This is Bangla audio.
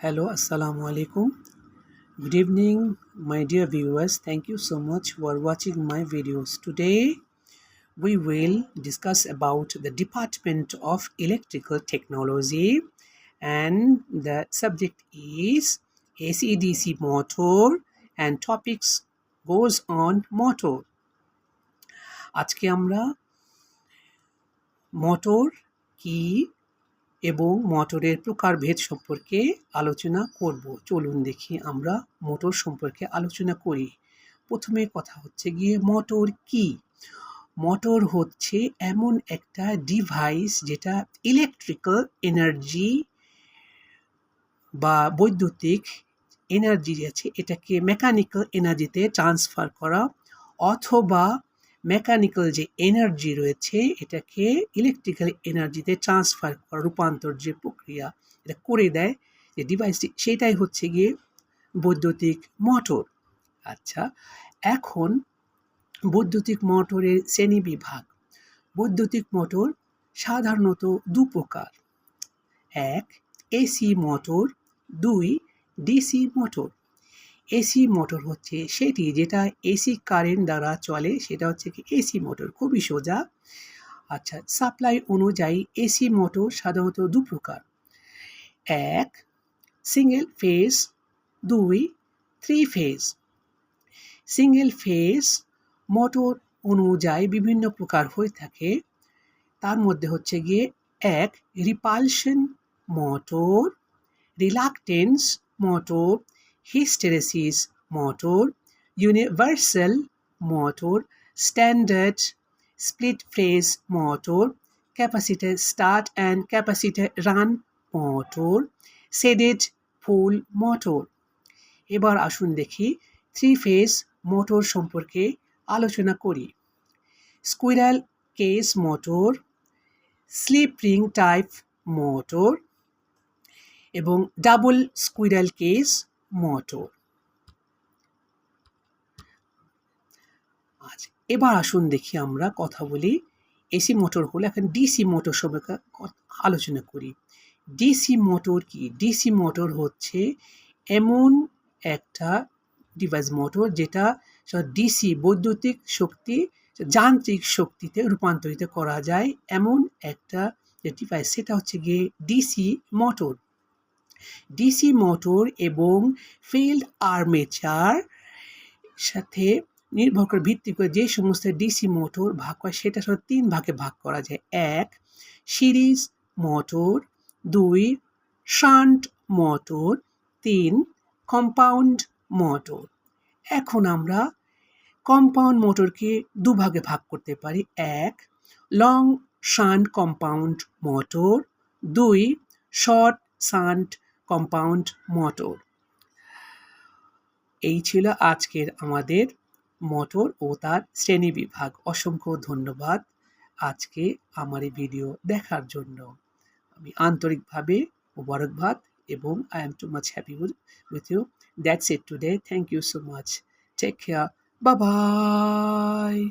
Hello, Assalamu alaikum. Good evening, my dear viewers. Thank you so much for watching my videos. Today, we will discuss about the Department of Electrical Technology, and the subject is AC/DC motor, and topics goes on motor. আজকে আমরা মোটর কি এবং মোটরের প্রকারভেদ সম্পর্কে আলোচনা করব। চলুন দেখি আমরা মোটর সম্পর্কে আলোচনা করি। প্রথমে কথা হচ্ছে গিয়ে মোটর কি? মোটর হচ্ছে এমন একটা ডিভাইস যেটা ইলেকট্রিক্যাল এনার্জি বা বৈদ্যুতিক এনার্জি আছে এটাকে মেকানিক্যাল এনার্জিতে ট্রান্সফার করা, অথবা মেকানিক্যাল যে এনার্জি রয়েছে এটাকে ইলেকট্রিক্যাল এনার্জিতে ট্রান্সফার করা, রূপান্তর যে প্রক্রিয়া এটা করে দেয় যে ডিভাইসটি, সেটাই হচ্ছে গিয়ে বৈদ্যুতিক মোটর। আচ্ছা, এখন বৈদ্যুতিক মোটরের শ্রেণীবিভাগ। বৈদ্যুতিক মোটর সাধারণত দু প্রকার, এক এসি মোটর, দুই ডিসি মোটর। এসি মোটর হচ্ছে সেটি যেটা এসি কারেন্ট দ্বারা চলে, সেটা হচ্ছে কি এসি মোটর, খুবই সোজা। আচ্ছা, সাপ্লাই অনুযায়ী এসি মোটর সাধারণত দু প্রকার, এক সিঙ্গেল ফেজ, দুই three phase. Single phase motor অনুযায়ী বিভিন্ন প্রকার হয়ে থাকে, তার মধ্যে হচ্ছে গিয়ে এক repulsion motor, reluctance motor, hysteresis motor, universal motor, standard split phase motor, capacitor start and capacitor run motor, shaded pole motor. এবার আসুন দেখি থ্রি ফেজ মোটর সম্পর্কে আলোচনা করি। Squirrel case motor, slip ring type motor এবং ডাবল স্কুইরাল কেস মোটর। আচ্ছা, এবার আসুন দেখি আমরা কথা বলি এসি মোটর হলো, এখন ডিসি মোটর সম্পর্কে আলোচনা করি। ডিসি মোটর কি? ডিসি মোটর হচ্ছে এমন একটা ডিভাইস মোটর যেটা ডিসি বৈদ্যুতিক শক্তি যান্ত্রিক শক্তিতে রূপান্তরিত করা যায়, এমন একটা ডিভাইস, সেটা হচ্ছে গিয়ে ডিসি মোটর। ডিসি মোটর এবং ফিল্ড আর্মেচার সাথে নির্ভর করে ভিত্তি করে যে সমস্ত ডিসি মোটর ভাগ হয় সেটা তিন ভাগে ভাগ করা যায়। এক সিরিজ মোটর, দুই শান্ট মোটর, তিন কম্পাউন্ড মোটর। এখন আমরা কম্পাউন্ড মোটরকে দুভাগে ভাগ করতে পারি, এক লং শান্ট কম্পাউন্ড মোটর, দুই শর্ট শান্ট কম্পাউন্ড মোটর। এই ছিল আজকের আমাদের মোটর ও তার শ্রেণীবিভাগ। অসংখ্য ধন্যবাদ আজকে আমার এই ভিডিও দেখার জন্য। আমি আন্তরিকভাবে মোবারকবাদ এবং I am too much happy with you. That's it today. Thank you so much. Take care. Bye bye.